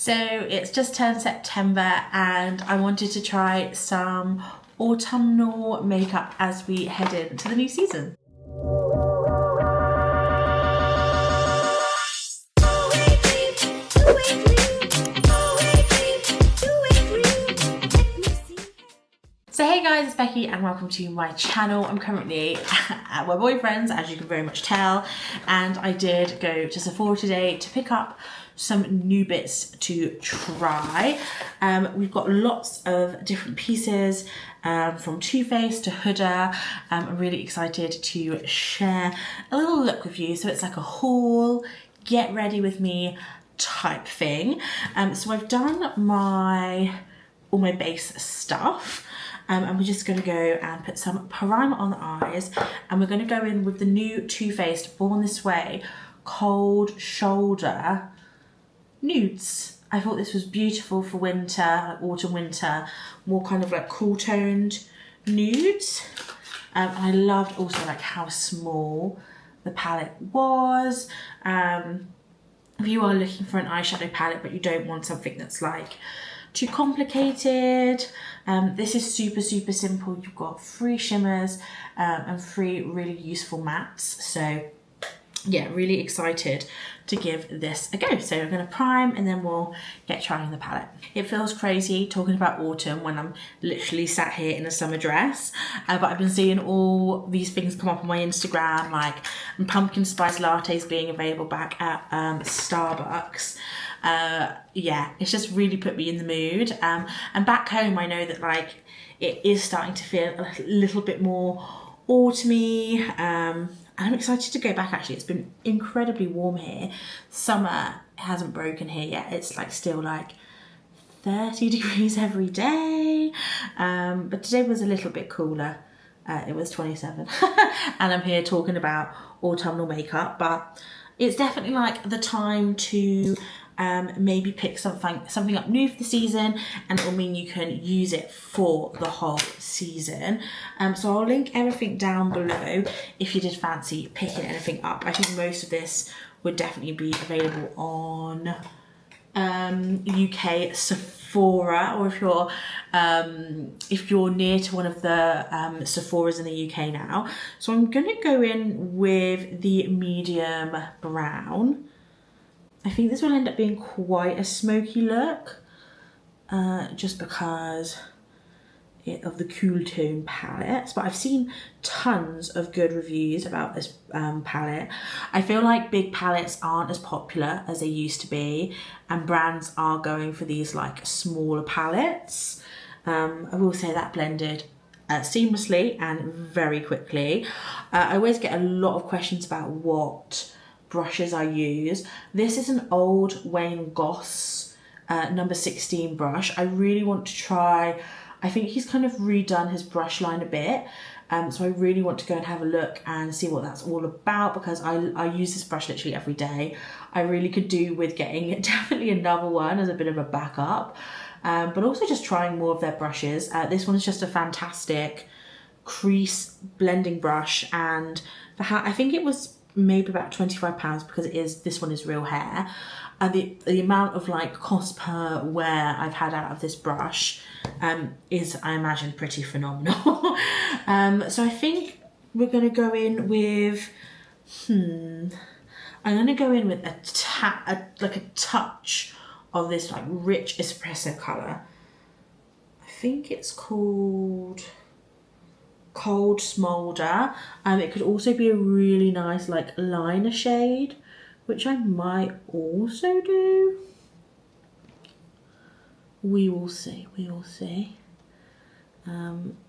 So it's just turned September and I wanted to try some autumnal makeup as we head into the new season. So hey guys, it's Becky and welcome to my channel. I'm currently at my boyfriend's, as you can very much tell, and I did go to Sephora today to pick up some new bits to try. We've got lots of different pieces from Too Faced to Huda. I'm really excited to share a little look with you. So it's like a haul, get ready with me type thing. So I've done all my base stuff. And we're just gonna go and put some primer on the eyes, and we're gonna go in with the new Too Faced Born This Way Cold Shoulder Nudes. I thought this was beautiful for winter, like autumn, winter, more kind of like cool toned nudes. And I loved also like how small the palette was. If you are looking for an eyeshadow palette but you don't want something that's like too complicated, this is super simple. You've got 3 shimmers and 3 really useful mattes, so yeah, really excited to give this a go. So we're going to prime and then we'll get trying the palette. It feels crazy talking about autumn when I'm literally sat here in a summer dress, but I've been seeing all these things come up on my Instagram, like pumpkin spice lattes being available back at Starbucks. Yeah, it's just really put me in the mood. And back home I know that like it is starting to feel a little bit more autumny. I'm excited to go back actually. It's been incredibly warm here. Summer hasn't broken here yet. It's like still like 30 degrees every day. But today was a little bit cooler. It was 27 and I'm here talking about autumnal makeup, but it's definitely like the time to maybe pick something up new for the season, and it will mean you can use it for the whole season. So I'll link everything down below if you did fancy picking anything up. I think most of this would definitely be available on UK Sephora, or if you're near to one of the Sephoras in the UK now. So I'm gonna go in with the medium brown. I think this will end up being quite a smoky look, just because of the cool tone palettes, but I've seen tons of good reviews about this palette. I feel like big palettes aren't as popular as they used to be, and brands are going for these like smaller palettes. I will say that blended seamlessly and very quickly. I always get a lot of questions about what brushes I use. This is an old Wayne Goss number 16 brush. I really want to try, I think he's kind of redone his brush line a bit, so I really want to go and have a look and see what that's all about, because I use this brush literally every day. I really could do with getting definitely another one as a bit of a backup, but also just trying more of their brushes. This one is just a fantastic crease blending brush, and I think it was maybe about £25 because this one is real hair. The amount of like cost per wear I've had out of this brush is, I imagine, pretty phenomenal. So I think we're gonna go in with I'm gonna go in with like a touch of this like rich espresso colour. I think it's called Cold Smolder. It could also be a really nice like liner shade, which I might also do. We will see.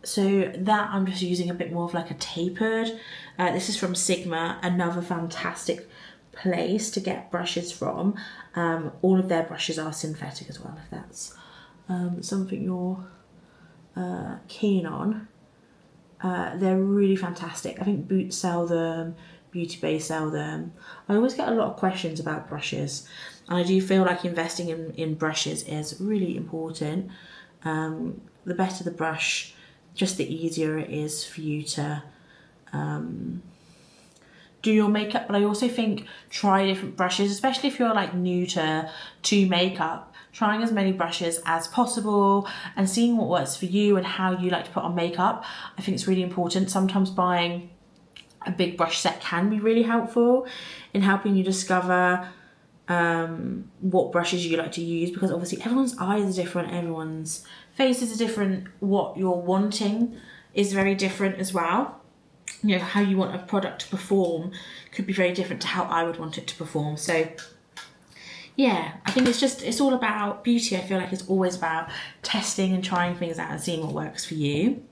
So that I'm just using a bit more of like a tapered. This is from Sigma, another fantastic place to get brushes from. All of their brushes are synthetic as well, if that's something you're keen on. They're really fantastic. I think Boots sell them, Beauty Bay sell them. I always get a lot of questions about brushes, and I do feel like investing in brushes is really important. The better the brush, just the easier it is for you to do your makeup. But I also think try different brushes, especially if you're like new to makeup. trying as many brushes as possible and seeing what works for you and how you like to put on makeup. I think it's really important. Sometimes buying a big brush set can be really helpful in helping you discover what brushes you like to use, because obviously everyone's eyes are different, everyone's faces are different, what you're wanting is very different as well. You know, how you want a product to perform could be very different to how I would want it to perform. So yeah, I think it's all about beauty. I feel like it's always about testing and trying things out and seeing what works for you.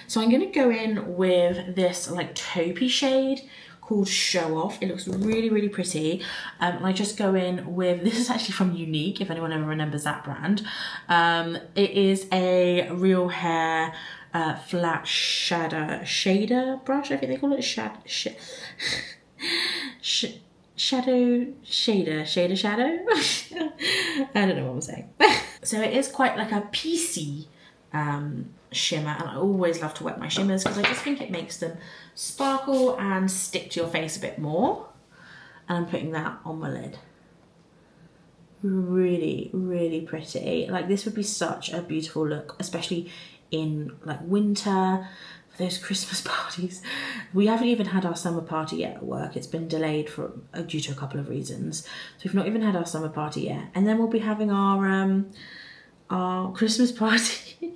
So I'm gonna go in with this like taupey shade called Show Off. It looks really, really pretty. And I just go in with, this is actually from Unique, if anyone ever remembers that brand. It is a Real Hair flat shader brush. I think they call it shadow shadow. I don't know what I'm saying. So it is quite like a piecey shimmer, and I always love to wet my shimmers because I just think it makes them sparkle and stick to your face a bit more. And I'm putting that on my lid. Really, really pretty. Like, this would be such a beautiful look, especially in like winter, for those Christmas parties. We haven't even had our summer party yet at work. It's been delayed for due to a couple of reasons. So we've not even had our summer party yet. And then we'll be having our Christmas party.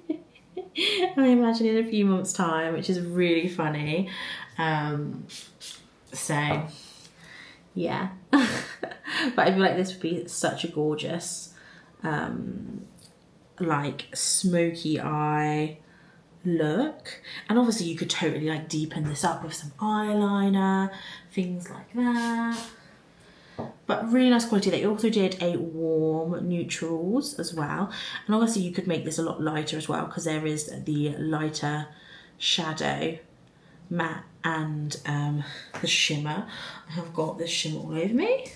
I imagine in a few months' time, which is really funny. So yeah. But I feel like this would be such a gorgeous like smoky eye look. And obviously you could totally like deepen this up with some eyeliner, things like that. But really nice quality. They also did a warm neutrals as well. And obviously you could make this a lot lighter as well, because there is the lighter shadow matte and the shimmer. I have got this shimmer all over me.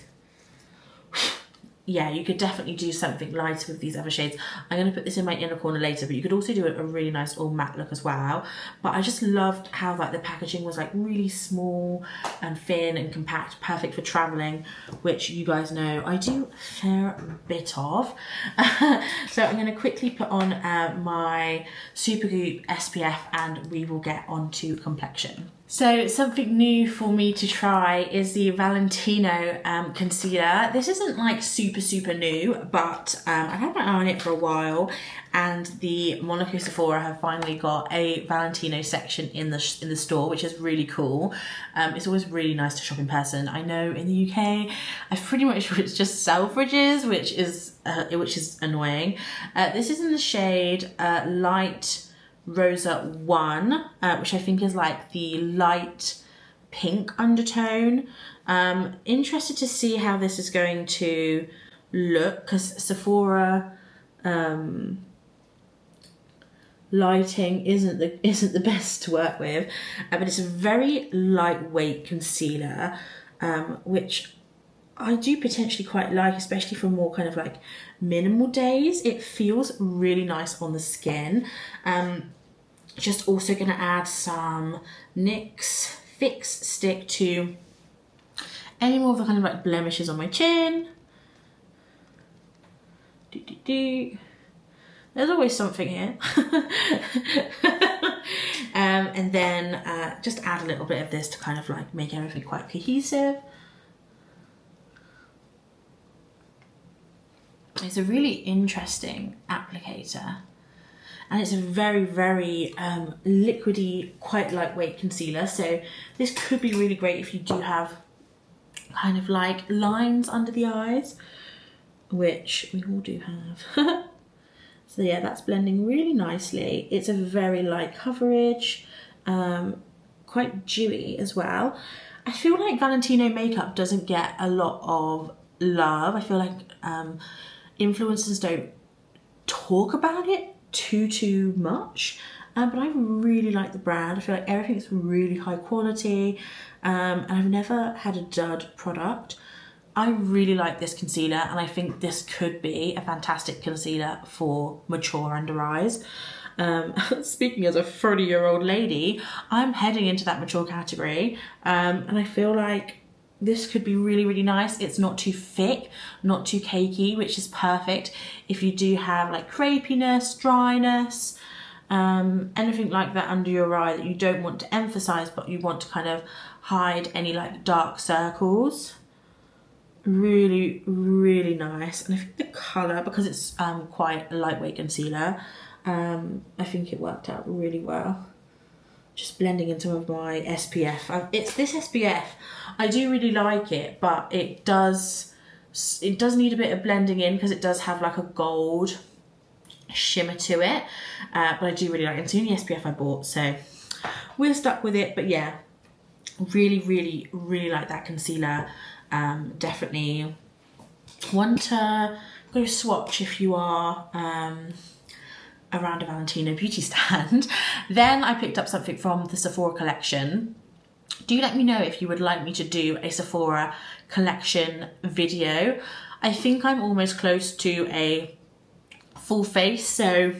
Yeah, you could definitely do something lighter with these other shades. I'm going to put this in my inner corner later, but you could also do a really nice all matte look as well. But I just loved how like the packaging was like really small and thin and compact, perfect for traveling, which you guys know I do a fair bit of. So I'm going to quickly put on my Supergoop SPF and we will get on to Complexion. So something new for me to try is the Valentino concealer. This isn't like super new, but I've had my eye on it for a while, and the Monaco Sephora have finally got a Valentino section in the store, which is really cool. It's always really nice to shop in person. I know in the UK, I'm pretty much sure it's just Selfridges, which is annoying. This is in the shade Light Rosa 1, which I think is like the light pink undertone. Interested to see how this is going to look, because Sephora lighting isn't the best to work with, but it's a very lightweight concealer, which I do potentially quite like, especially for more kind of like minimal days. It feels really nice on the skin. Just also going to add some NYX Fix Stick to any more of the kind of like blemishes on my chin. There's always something here. And then just add a little bit of this to kind of like make everything quite cohesive. It's a really interesting applicator. And it's a very liquidy, quite lightweight concealer. So this could be really great if you do have kind of like lines under the eyes, which we all do have. So yeah, that's blending really nicely. It's a very light coverage, quite dewy as well. I feel like Valentino makeup doesn't get a lot of love. I feel like influencers don't talk about it too much, but I really like the brand. I feel like everything's really high quality, and I've never had a dud product. I really like this concealer, and I think this could be a fantastic concealer for mature under eyes. Speaking as a 30-year-old lady, I'm heading into that mature category, and I feel like this could be really, really nice. It's not too thick, not too cakey, which is perfect if you do have like crepiness, dryness, anything like that under your eye that you don't want to emphasize, but you want to kind of hide any like dark circles. Really, really nice. And I think the color, because it's quite a lightweight concealer, I think it worked out really well. Just blending in some of my SPF. It's this SPF. I do really like it, but it does need a bit of blending in because it does have like a gold shimmer to it. But I do really like it. It's the only SPF I bought, so we're stuck with it. But yeah, really, really, really like that concealer. Definitely one to go swatch if you are around a Valentino beauty stand. Then I picked up something from the Sephora collection. Do let me know if you would like me to do a Sephora collection video. I think I'm almost close to a full face, so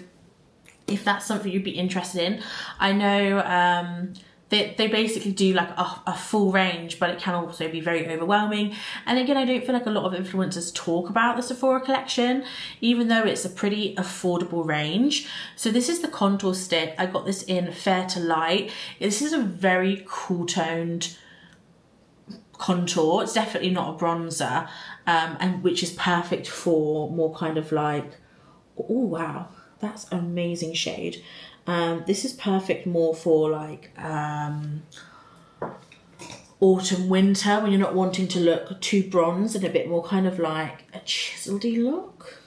if that's something you'd be interested in. I know they basically do like a full range, but it can also be very overwhelming. And again, I don't feel like a lot of influencers talk about the Sephora collection, even though it's a pretty affordable range. So this is the contour stick. I got this in Fair to Light. This is a very cool toned contour. It's definitely not a bronzer, and which is perfect for more kind of like, oh wow, that's an amazing shade. This is perfect more for like autumn, winter, when you're not wanting to look too bronze and a bit more kind of like a chiseledy look.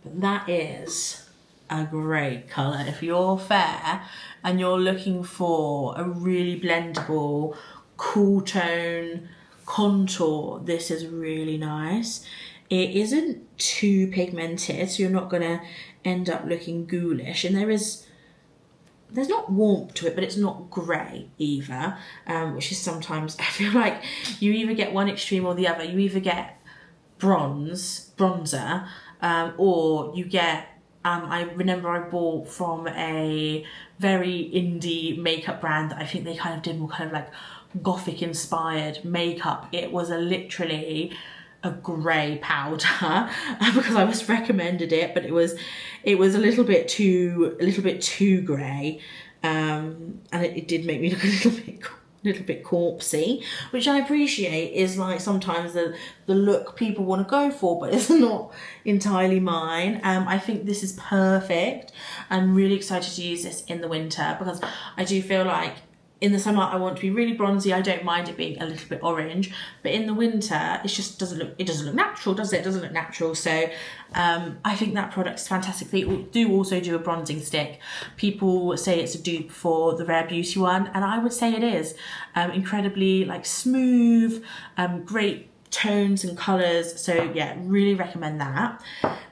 But that is a great colour. If you're fair and you're looking for a really blendable, cool tone contour, this is really nice. It isn't too pigmented, so you're not gonna end up looking ghoulish, and there's not warmth to it, but it's not grey either, which is sometimes, I feel like you either get one extreme or the other. You either get bronzer, or you get, I remember I bought from a very indie makeup brand that I think they kind of did more kind of like gothic inspired makeup. It was literally a grey powder because I was recommended it, but it was a little bit too grey, and it did make me look a little bit corpsey, which I appreciate. Is like sometimes the look people want to go for, but it's not entirely mine. I think this is perfect. I'm really excited to use this in the winter because I do feel like in the summer I want to be really bronzy. I don't mind it being a little bit orange, but in the winter it just doesn't look natural, does it? It doesn't look natural. So I think that product is fantastic. They do also do a bronzing stick. People say it's a dupe for the Rare Beauty one, and I would say it is. Incredibly like smooth, great tones and colours. So yeah, really recommend that.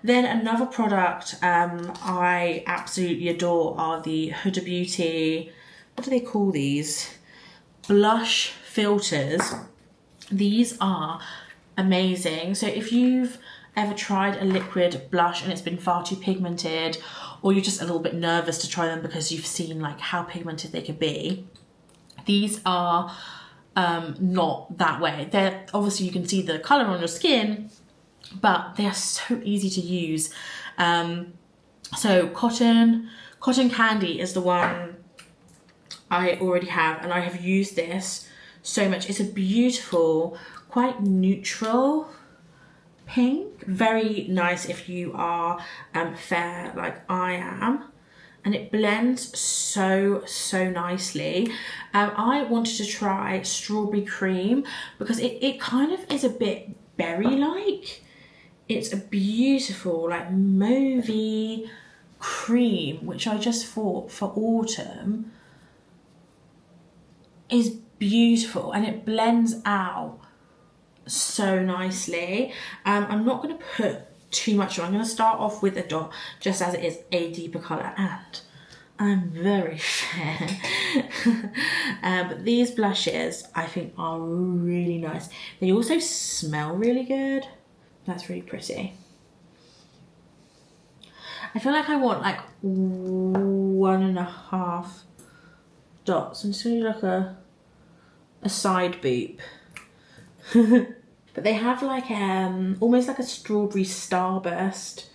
Then another product I absolutely adore are the Huda Beauty, what do they call these? Blush filters. These are amazing. So if you've ever tried a liquid blush and it's been far too pigmented, or you're just a little bit nervous to try them because you've seen like how pigmented they could be, these are not that way. They're obviously, you can see the colour on your skin, but they are so easy to use. So Cotton Candy is the one I already have, and I have used this so much. It's a beautiful, quite neutral pink. Very nice if you are fair like I am. And it blends so nicely. I wanted to try Strawberry Cream because it kind of is a bit berry-like. It's a beautiful like mauvey cream, which I just thought for autumn is beautiful, and it blends out so nicely. I'm not going to put too much on. I'm going to start off with a dot just as it is a deeper colour, and I'm very fair. But these blushes I think are really nice. They also smell really good. That's really pretty. I feel like I want like 1.5 dots. I'm just going to do like a a side boop. But they have like almost like a strawberry starburst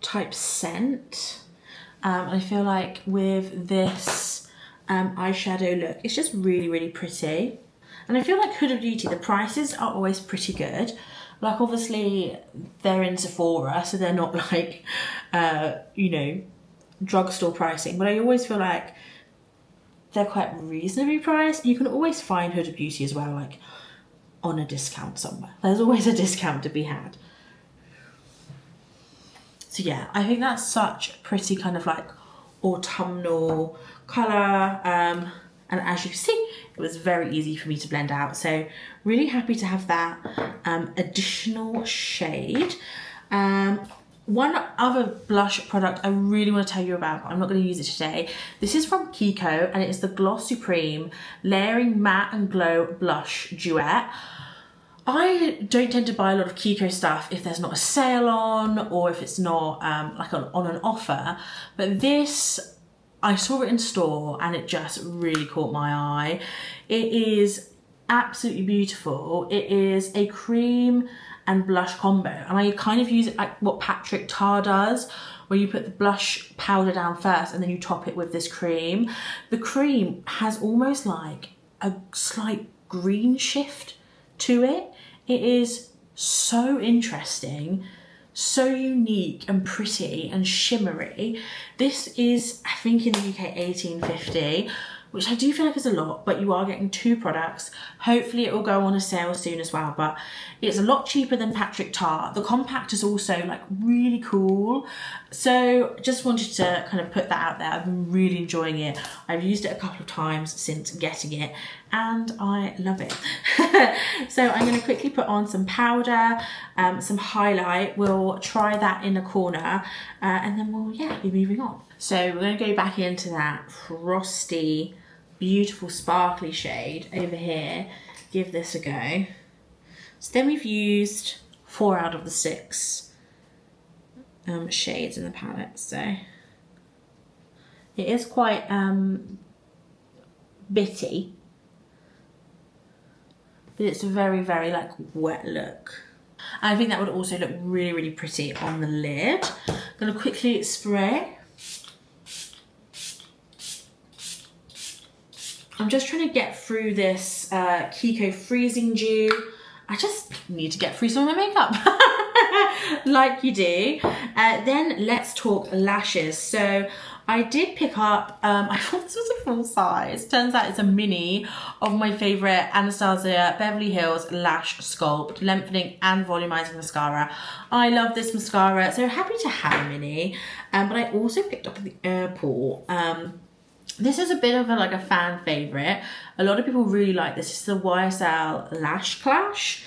type scent. I feel like with this eyeshadow look, it's just really, really pretty. And I feel like Huda Beauty, the prices are always pretty good. Like obviously they're in Sephora, so they're not like, you know, drugstore pricing, but I always feel like they're quite reasonably priced. You can always find Huda Beauty as well, like on a discount somewhere. There's always a discount to be had. So yeah, I think that's such a pretty kind of like autumnal colour. And as you can see, it was very easy for me to blend out. So really happy to have that additional shade. One other blush product I really want to tell you about, but I'm not going to use it today. This is from Kiko, and it's the Gloss Supreme Layering Matte and Glow Blush Duet. I don't tend to buy a lot of Kiko stuff if there's not a sale on, or if it's not like on an offer. But this, I saw it in store and it just really caught my eye. It is absolutely beautiful. It is a cream and blush combo, and I kind of use it like what Patrick Tar does, where you put the blush powder down first and then you top it with this cream. The cream has almost like a slight green shift to it. It is so interesting, so unique and pretty and shimmery. This is, I think in the UK, $18.50, which I do feel like is a lot, but you are getting 2 products. Hopefully it will go on a sale soon as well, but it's a lot cheaper than Patrick Tar. The compact is also like really cool. So just wanted to kind of put that out there. I've been really enjoying it. I've used it a couple of times since getting it and I love it. So I'm gonna quickly put on some powder, some highlight. We'll try that in the corner and then we'll, yeah, be moving on. So we're gonna go back into that frosty, beautiful sparkly shade over here. Give this a go. So then we've used 4 out of the 6 shades in the palette. So it is quite bitty, but it's a very, very like wet look. And I think that would also look really, really pretty on the lid. I'm gonna quickly spray. I'm just trying to get through this Kiko Freezing Dew. I just need to get through some of my makeup, like you do. Then let's talk lashes. So I did pick up, I thought this was a full size. Turns out it's a mini of my favorite Anastasia Beverly Hills Lash Sculpt Lengthening and Volumizing Mascara. I love this mascara, so happy to have a mini. But I also picked up at the airport. This is a bit of a fan favorite. A lot of people really like this. It's the YesStyle Lash Clash.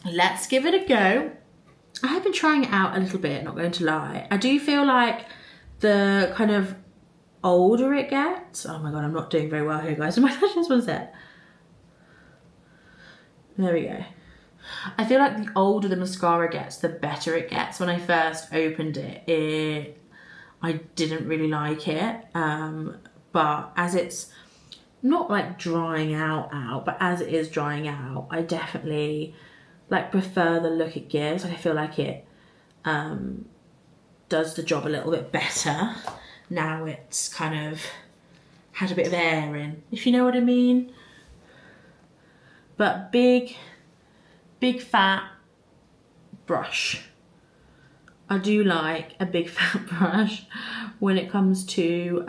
Let's give it a go. I have been trying it out a little bit, not going to lie. I do feel like the kind of older it gets. Oh my god, I'm not doing very well here, guys. My lashes was it? There we go. I feel like the older the mascara gets, the better it gets. When I first opened it, I didn't really like it, but as it's not like drying out, but as it is drying out, I definitely like prefer the look it gives. Like I feel like it does the job a little bit better. Now it's kind of had a bit of air in, if you know what I mean. But big fat brush. I do like a big fat brush when it comes to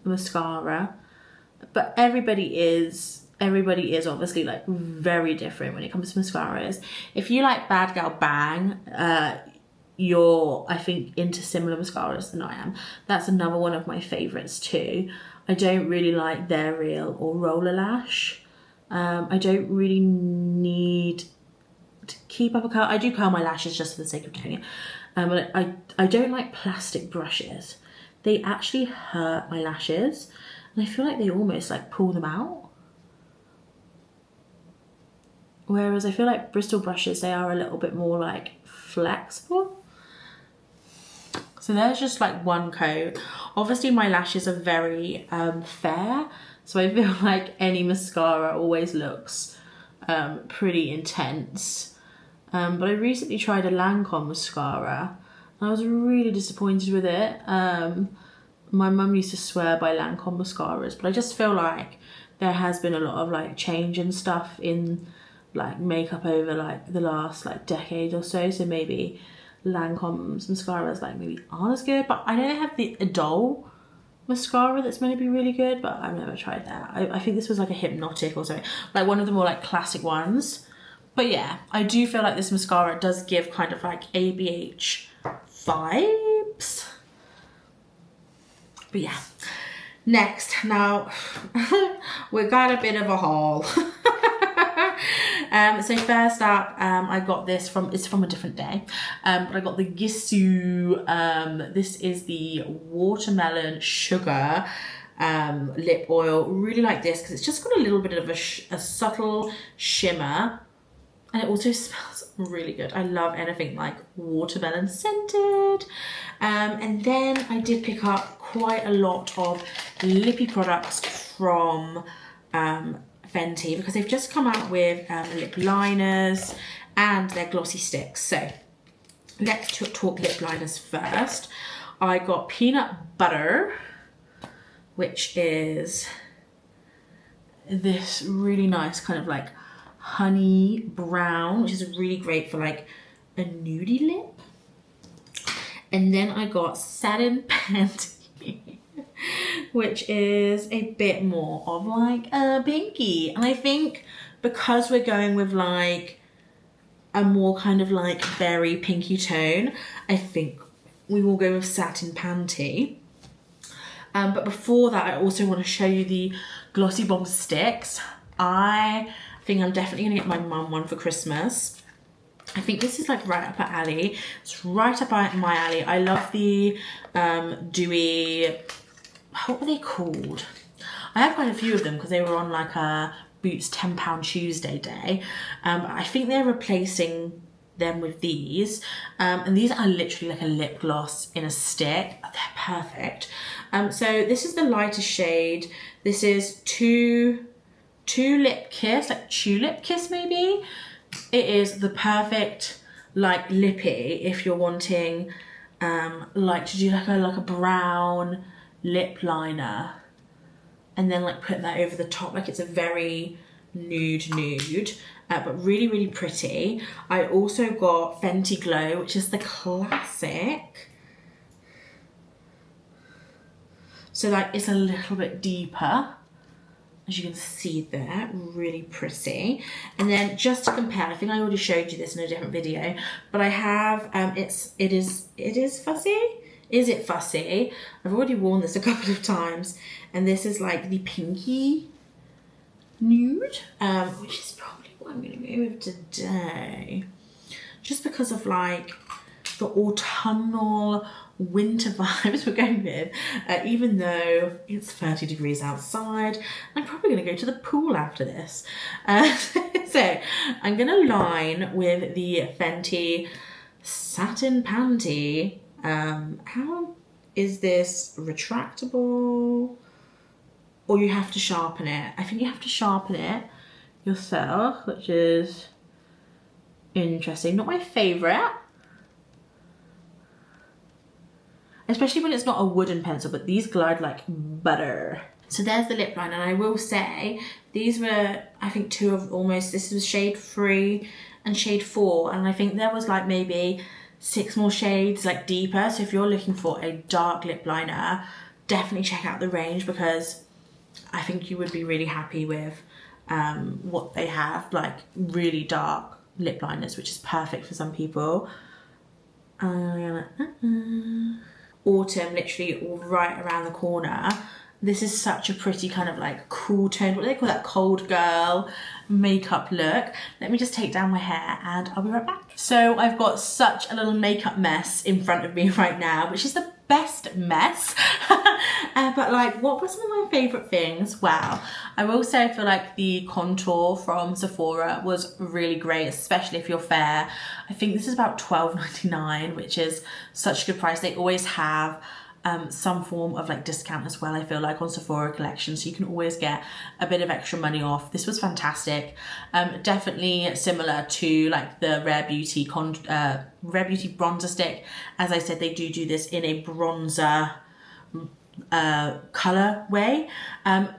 mascara, but everybody is obviously like very different when it comes to mascaras. If you like Bad Gal Bang, you're, I think, into similar mascaras than I am. That's another one of my favorites too. I don't really like Their Real or Roller Lash. I don't really need to keep up a curl. I do curl my lashes just for the sake of doing it. But I don't like plastic brushes. They actually hurt my lashes and I feel like they almost like pull them out. Whereas I feel like Bristol brushes, they are a little bit more like flexible. So there's just like one coat. Obviously my lashes are very fair, So I feel like any mascara always looks pretty intense. But I recently tried a Lancome mascara and I was really disappointed with it. My mum used to swear by Lancome mascaras, but I just feel like there has been a lot of like change and stuff in like makeup over like the last like decade or so. So maybe Lancome's mascaras like maybe aren't as good, but I know they have the Idol mascara that's meant to be really good, but I've never tried that. I think this was like a Hypnotic or something, like one of the more like classic ones. But yeah, I do feel like this mascara does give kind of like ABH vibes. But yeah, next, now we got a bit of a haul. So first up, I got this from, it's from a different day, but I got the YesStyle, this is the watermelon sugar lip oil. Really like this because it's just got a little bit of a subtle shimmer, and it also smells really good. I love anything like watermelon scented. And then I did pick up quite a lot of lippy products from Fenty because they've just come out with lip liners and their glossy sticks. So let's talk lip liners first. I got Peanut Butter, which is this really nice kind of like honey brown, which is really great for like a nudie lip. And then I got Satin Panty, which is a bit more of like a pinky. And I think because we're going with like a more kind of like berry pinky tone, I think we will go with Satin Panty. But before that, I also want to show you the Glossy Bomb sticks. I think I'm definitely gonna get my mum one for Christmas. I think this is like right up her alley. It's right up my alley. I love the dewy, what were they called? I have quite a few of them because they were on like a Boots £10 Tuesday day. I think they're replacing them with these. And these are literally like a lip gloss in a stick. They're perfect. So this is the lightest shade. This is Tulip Kiss, like Tulip Kiss maybe. It is the perfect like lippy if you're wanting like to do like a brown lip liner and then like put that over the top. Like it's a very nude, but really, really pretty. I also got Fenty Glow, which is the classic. So like it's a little bit deeper, as you can see there, really pretty. And then just to compare, I think I already showed you this in a different video, but I have, it is Fussy? Is it Fussy? I've already worn this a couple of times, and this is like the pinky nude, which is probably what I'm gonna go with today. Just because of like the autumnal winter vibes we're going with, even though it's 30 degrees outside. I'm probably gonna go to the pool after this. So I'm gonna line with the Fenty Satin Panty. How is this retractable? Or you have to sharpen it? I think you have to sharpen it yourself, which is interesting. Not my favorite. Especially when it's not a wooden pencil, but these glide like butter. So there's the lip line, and I will say these were, I think, two of almost, this was shade 3 and shade 4, and I think there was like maybe 6 more shades like deeper. So if you're looking for a dark lip liner, definitely check out the range, because I think you would be really happy with what they have, like really dark lip liners, which is perfect for some people. Autumn, literally right around the corner. This is such a pretty kind of like cool tone. What do they call that? Cold girl makeup look. Let me just take down my hair and I'll be right back. So I've got such a little makeup mess in front of me right now, which is the best mess. But like, what were some of my favorite things? Wow. I will say I feel like the contour from Sephora was really great, especially if you're fair. I think this is about $12.99, which is such a good price. They always have some form of like discount as well, I feel like, on Sephora collection, so you can always get a bit of extra money off. This was fantastic. Definitely similar to like the Rare Beauty bronzer stick. As I said, they do this in a bronzer color way.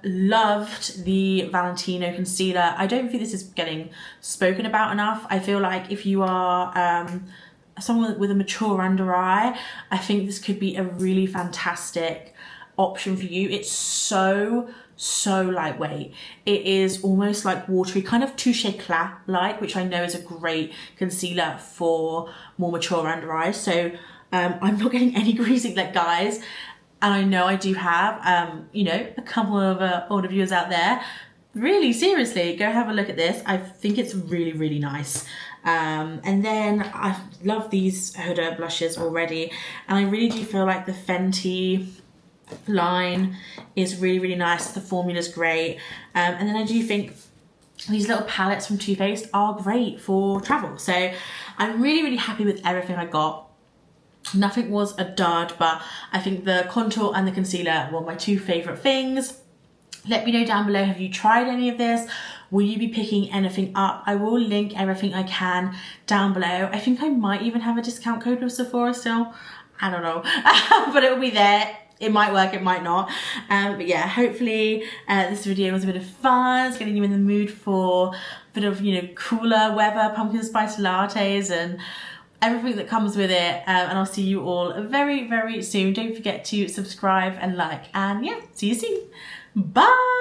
Loved the Valentino concealer. I don't think this is getting spoken about enough. I feel like if you are someone with a mature under eye, I think this could be a really fantastic option for you. It's so lightweight. It is almost like watery, kind of Touche Eclat like, which I know is a great concealer for more mature under eyes. So I'm not getting any greasy like guys, and I know I do have you know, a couple of older viewers out there. Really, seriously, go have a look at this. I think it's really nice. And then I love these Huda blushes already, and I really do feel like the Fenty line is really nice. The formula's great. And then I do think these little palettes from Too Faced are great for travel. So I'm really happy with everything I got. Nothing was a dud, but I think the contour and the concealer were my two favourite things. Let me know down below, have you tried any of this? Will you be picking anything up? I will link everything I can down below. I think I might even have a discount code with Sephora still. I don't know, but it will be there. It might work, it might not. But yeah, hopefully this video was a bit of fun. It's getting you in the mood for a bit of, you know, cooler weather, pumpkin spice lattes and everything that comes with it. And I'll see you all very soon. Don't forget to subscribe and like, and yeah, see you soon. Bye.